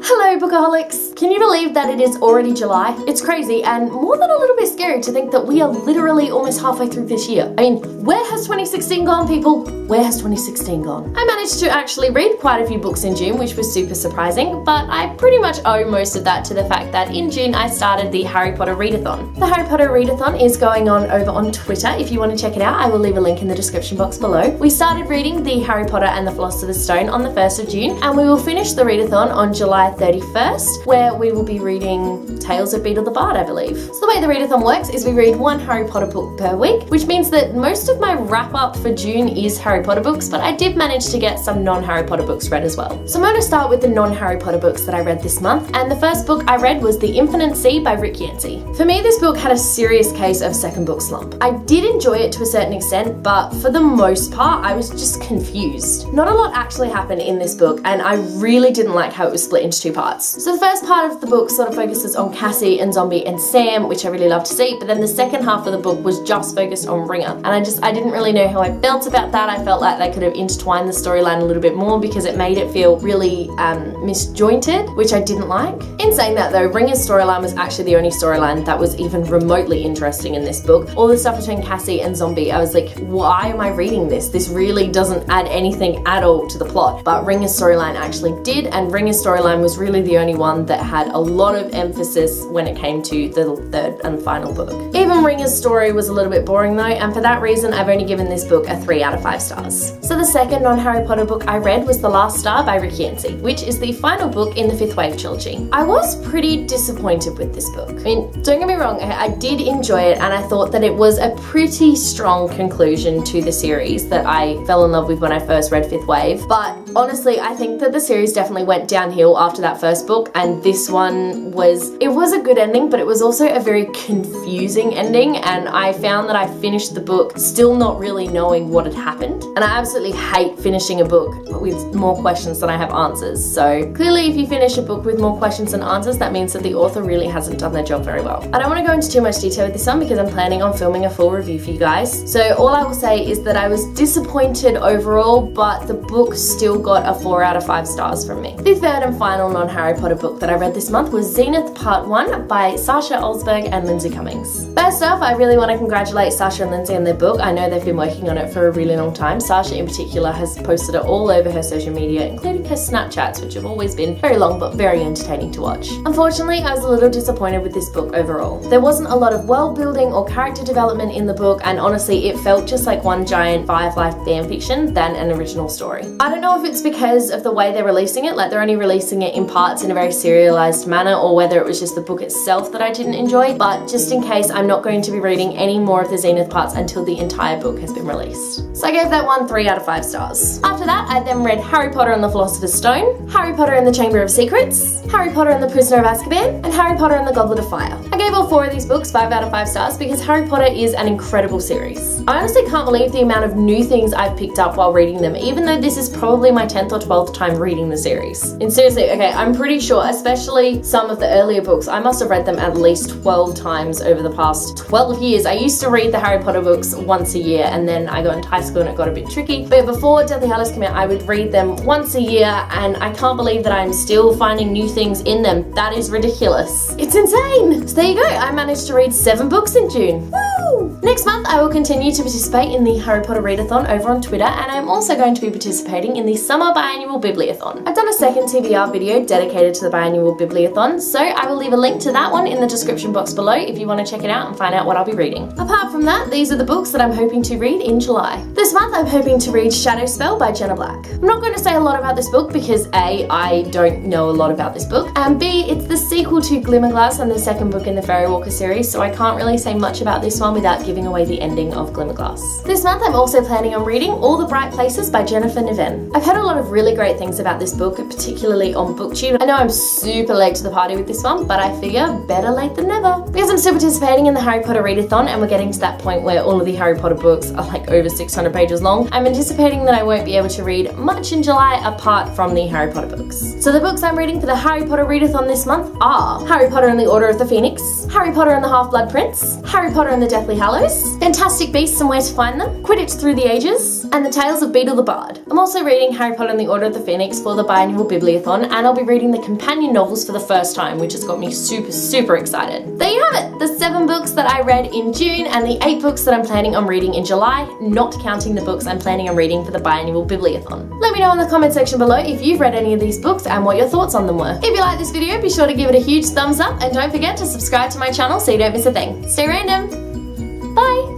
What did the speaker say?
Hello bookaholics! Can you believe that it is already July? It's crazy and more than a little bit scary to think that we are literally almost halfway through this year. I mean, where has 2016 gone, people? Where has 2016 gone? I managed to actually read quite a few books in June, which was super surprising, but I pretty much owe most of that to the fact that in June I started the Harry Potter Readathon. The Harry Potter Readathon is going on over on Twitter. If you want to check it out, I will leave a link in the description box below. We started reading the Harry Potter and the Philosopher's Stone on the 1st of June, and we will finish the readathon on July 31st, where we will be reading Tales of Beedle the Bard, I believe. So the way the readathon works is we read one Harry Potter book per week, which means that most of my wrap up for June is Harry Potter books, but I did manage to get some non-Harry Potter books read as well. So I'm going to start with the non-Harry Potter books that I read this month, and the first book I read was The Infinite Sea by Rick Yancey. For me, this book had a serious case of second book slump. I did enjoy it to a certain extent, but for the most part, I was just confused. Not a lot actually happened in this book, and I really didn't like how it was split into two parts. So the first part of the book sort of focuses on Cassie and Zombie and Sam, which I really love to see, but then the second half of the book was just focused on Ringer, and I didn't really know how I felt about that. I felt like they could have intertwined the storyline a little bit more because it made it feel really misjointed, which I didn't like. In saying that though, Ringer's storyline was actually the only storyline that was even remotely interesting in this book. All the stuff between Cassie and Zombie, I was like, why am I reading this? This really doesn't add anything at all to the plot. But Ringer's storyline actually did, and Ringer's storyline was really the only one that had a lot of emphasis when it came to the third and final book. Even Ringer's story was a little bit boring though, and for that reason I've only given this book a 3 out of 5 stars. So the second non-Harry Potter book I read was The Last Star by Rick Yancey, which is the final book in the Fifth Wave trilogy. I was pretty disappointed with this book. I mean, don't get me wrong, I did enjoy it, and I thought that it was a pretty strong conclusion to the series that I fell in love with when I first read Fifth Wave, but honestly I think that the series definitely went downhill after that first book, and this one was a good ending, but it was also a very confusing ending, and I found that I finished the book still not really knowing what had happened, and I absolutely hate finishing a book with more questions than I have answers. So clearly if you finish a book with more questions than answers, that means that the author really hasn't done their job very well. I don't want to go into too much detail with this one because I'm planning on filming a full review for you guys. So all I will say is that I was disappointed overall, but the book still got a 4 out of 5 stars from me. The third and final non-Harry Potter book that I read this month was Zenith Part 1 by Sasha Olsberg and Lindsay Cummings. First off, I really want to congratulate Sasha and Lindsay on their book. I know they've been working on it for a really long time. Sasha in particular has posted it all over her social media, including her Snapchats, which have always been very long but very entertaining to watch. Unfortunately, I was a little disappointed with this book overall. There wasn't a lot of world building or character development in the book, and honestly it felt just like one giant Firefly fanfiction than an original story. I don't know if it's because of the way they're releasing it, like they're only releasing it in parts in a very serialized manner, or whether it was just the book itself that I didn't enjoy, but just in case, I'm not going to be reading any more of the Zenith parts until the entire book has been released. So I gave that one 3 out of 5 stars. After that, I then read Harry Potter and the Philosopher's Stone, Harry Potter and the Chamber of Secrets, Harry Potter and the Prisoner of Azkaban, and Harry Potter and the Goblet of Fire. I gave all 4 of these books 5 out of 5 stars because Harry Potter is an incredible series. I honestly can't believe the amount of new things I've picked up while reading them, even though this is probably my 10th or 12th time reading the series. And seriously, okay, I'm pretty sure, especially some of the earlier books, I must have read them at least 12 times over the past 12 years. I used to read the Harry Potter books once a year, and then I got into high school and it got a bit tricky. But before Deathly Hallows came out, I would read them once a year, and I can't believe that I'm still finding new things in them. That is ridiculous. It's insane. So there you go. I managed to read 7 books in June. Woo! Next month, I will continue to participate in the Harry Potter Readathon over on Twitter, and I'm also going to be participating in the Summer Biannual Bibliothon. I've done a second TBR video dedicated to the Biannual Bibliothon, so I will leave a link to that one in the description box below if you want to check it out and find out what I'll be reading. Apart from that, these are the books that I'm hoping to read in July. This month, I'm hoping to read Shadow Spell by Jenna Black. I'm not going to say a lot about this book because A, I don't know a lot about this book, and B, it's the sequel to Glimmerglass and the second book in the Fairy Walker series, so I can't really say much about this one without giving away the ending of Glimmerglass. This month, I'm also planning on reading All the Bright Places by Jennifer Niven. I've heard a lot of really great things about this book, particularly on BookTube. I know I'm super late to the party with this one, but I figure better late than never. Because I'm still participating in the Harry Potter Readathon and we're getting to that point where all of the Harry Potter books are like over 600 pages long, I'm anticipating that I won't be able to read much in July apart from the Harry Potter books. So the books I'm reading for the Harry Potter Readathon this month are Harry Potter and the Order of the Phoenix, Wars, Harry Potter and the Half-Blood Prince, Harry Potter and the Deathly Hallows, Fantastic Beasts and Where to Find Them, Quidditch Through the Ages, and The Tales of Beedle the Bard. I'm also reading Harry Potter and the Order of the Phoenix for the biannual Bibliothon, and I'll be reading the companion novels for the first time, which has got me super excited. There you have it, the 7 books that I read in June and the 8 books that I'm planning on reading in July, not counting the books I'm planning on reading for the biannual Bibliothon. Let me know in the comment section below if you've read any of these books and what your thoughts on them were. If you like this video, be sure to give it a huge thumbs up and don't forget to subscribe to my channel so you don't miss a thing. Stay random! Bye!